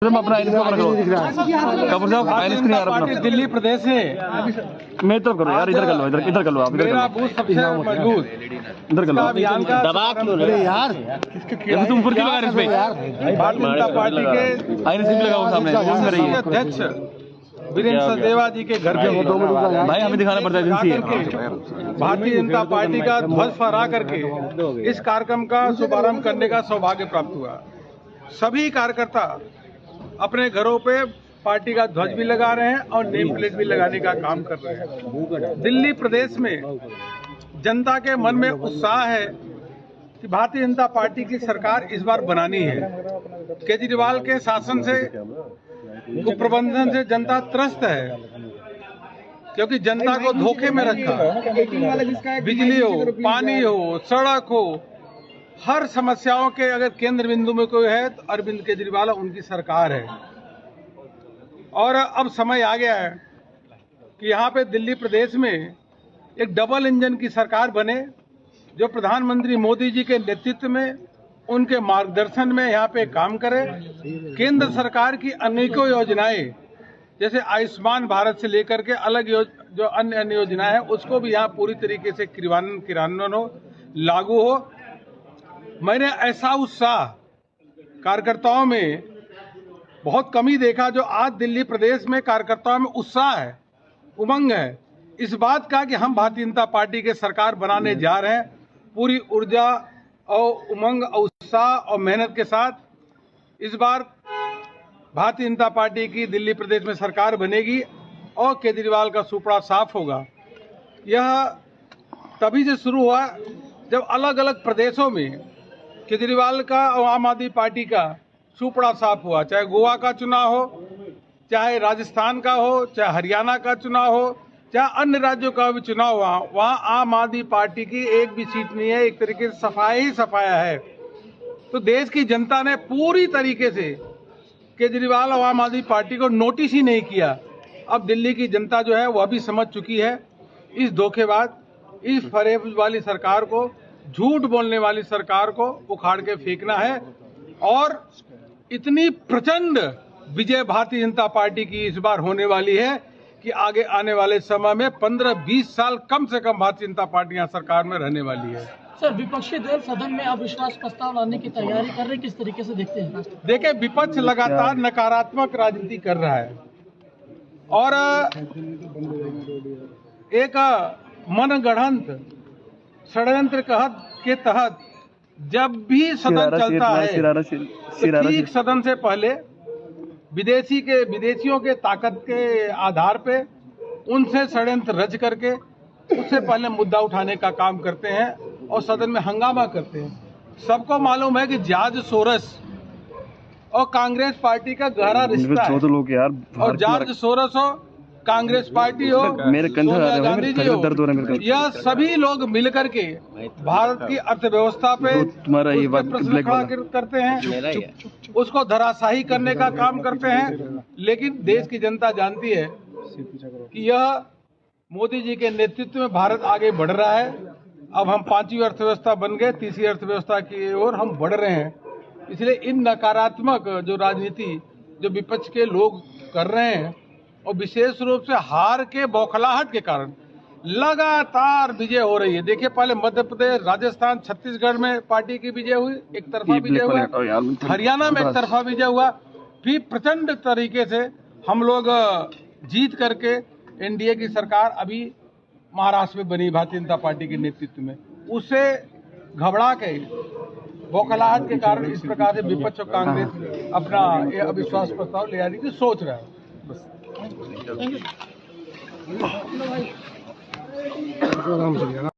अपना कपूर साहब आइरिस नहीं आ रहा अपना दिल्ली प्रदेश से मैं तो करो यार, इधर कर लो, इधर कर लो आप, मेरा बूथ सबसे मजबूत इधर कर लो अभियान का दबा क्यों रहे यार? तुम फुर्ती लगा रहे इस पे भारतीय जनता पार्टी के आइरिस सिंह लगाओ सामने राष्ट्रीय अध्यक्ष वीरेंद्र सचदेवा जी के घर पे भाई हमें दिखाना पड़ता है एजेंसी भारतीय जनता पार्टी का ध्वज फहरा करके इस कार्यक्रम का शुभारंभ करने का सौभाग्य प्राप्त हुआ। सभी कार्यकर्ता अपने घरों पे पार्टी का ध्वज भी लगा रहे हैं और नेम प्लेट भी लगाने का काम कर रहे हैं। दिल्ली प्रदेश में जनता के मन में उत्साह है कि भारतीय जनता पार्टी की सरकार इस बार बनानी है। केजरीवाल के शासन से कुप्रबंधन से जनता त्रस्त है, क्योंकि जनता को धोखे में रखा। बिजली हो, पानी हो, सड़क हो, हर समस्याओं के अगर केंद्र बिंदु में कोई है तो अरविंद केजरीवाल उनकी सरकार है। और अब समय आ गया है कि यहाँ पे दिल्ली प्रदेश में एक डबल इंजन की सरकार बने, जो प्रधानमंत्री मोदी जी के नेतृत्व में, उनके मार्गदर्शन में यहाँ पे काम करे। केंद्र सरकार की अनेकों योजनाएं जैसे आयुष्मान भारत से लेकर के अलग जो अन्य योजनाएं हैं उसको भी यहाँ पूरी तरीके से क्रियान्वयन हो, लागू हो। मैंने ऐसा उत्साह कार्यकर्ताओं में बहुत कमी देखा, जो आज दिल्ली प्रदेश में कार्यकर्ताओं में उत्साह है, उमंग है इस बात का कि हम भारतीय जनता पार्टी के सरकार बनाने जा रहे हैं। पूरी ऊर्जा और उमंग और उत्साह और मेहनत के साथ इस बार भारतीय जनता पार्टी की दिल्ली प्रदेश में सरकार बनेगी और केजरीवाल का सुपड़ा साफ होगा। यह तभी से शुरू हुआ जब अलग अलग प्रदेशों में केजरीवाल का और आम आदमी पार्टी का सुपड़ा साफ हुआ। चाहे गोवा का चुनाव हो, चाहे राजस्थान का हो, चाहे हरियाणा का चुनाव हो, चाहे अन्य राज्यों का भी चुनाव हुआ, वहाँ आम आदमी पार्टी की एक भी सीट नहीं है। एक तरीके से सफाया ही सफाया है। तो देश की जनता ने पूरी तरीके से केजरीवाल और आम आदमी पार्टी को नोटिस ही नहीं किया। अब दिल्ली की जनता जो है वह भी समझ चुकी है इस धोखेबाज, इस फरेब वाली सरकार को, झूठ बोलने वाली सरकार को उखाड़ के फेंकना है। और इतनी प्रचंड विजय भारतीय जनता पार्टी की इस बार होने वाली है कि आगे आने वाले समय में 15-20 साल कम से कम भारतीय जनता पार्टी यहाँ सरकार में रहने वाली है। सर, विपक्षी दल सदन में अविश्वास प्रस्ताव लाने की तैयारी कर रहे, किस तरीके से देखते हैं? देखिए, विपक्ष लगातार नकारात्मक राजनीति कर रहा है और एक मनगढ़ंत षड्यंत्र के तहत जब भी सदन चलता है तो ठीक सदन से पहले विदेशियों के ताकत के आधार पे उनसे षड्यंत्र रच करके उससे पहले मुद्दा उठाने का काम करते हैं और सदन में हंगामा करते हैं। सबको मालूम है कि जॉर्ज सोरस और कांग्रेस पार्टी का गहरा रिश्ता है और जॉर्ज सोरस हो, कांग्रेस पार्टी हो, सोनिया गांधी जी हो, यह सभी लोग मिलकर के भारत की अर्थव्यवस्था पे प्रश्न खड़ा करते हैं, उसको धराशायी करने का काम करते हैं। लेकिन देश की जनता जानती है कि यह मोदी जी के नेतृत्व में भारत आगे बढ़ रहा है। अब हम 5वीं अर्थव्यवस्था बन गए, 3री अर्थव्यवस्था की ओर हम बढ़ रहे हैं। इसलिए इन नकारात्मक जो राजनीति जो विपक्ष के लोग कर रहे हैं और विशेष रूप से हार के बौखलाहट के कारण लगातार विजय हो रही है। देखिए, पहले मध्य प्रदेश, राजस्थान, छत्तीसगढ़ में पार्टी की विजय हुई, एक तरफा विजय हुआ, हरियाणा में एक तरफा विजय हुआ, फिर प्रचंड तरीके से हम लोग जीत करके एनडीए की सरकार अभी महाराष्ट्र में बनी भारतीय जनता पार्टी के नेतृत्व में। उससे घबरा के बौखलाहट के कारण इस प्रकार से विपक्ष और कांग्रेस अपना अविश्वास प्रस्ताव ले आने की सोच रहा है। बस।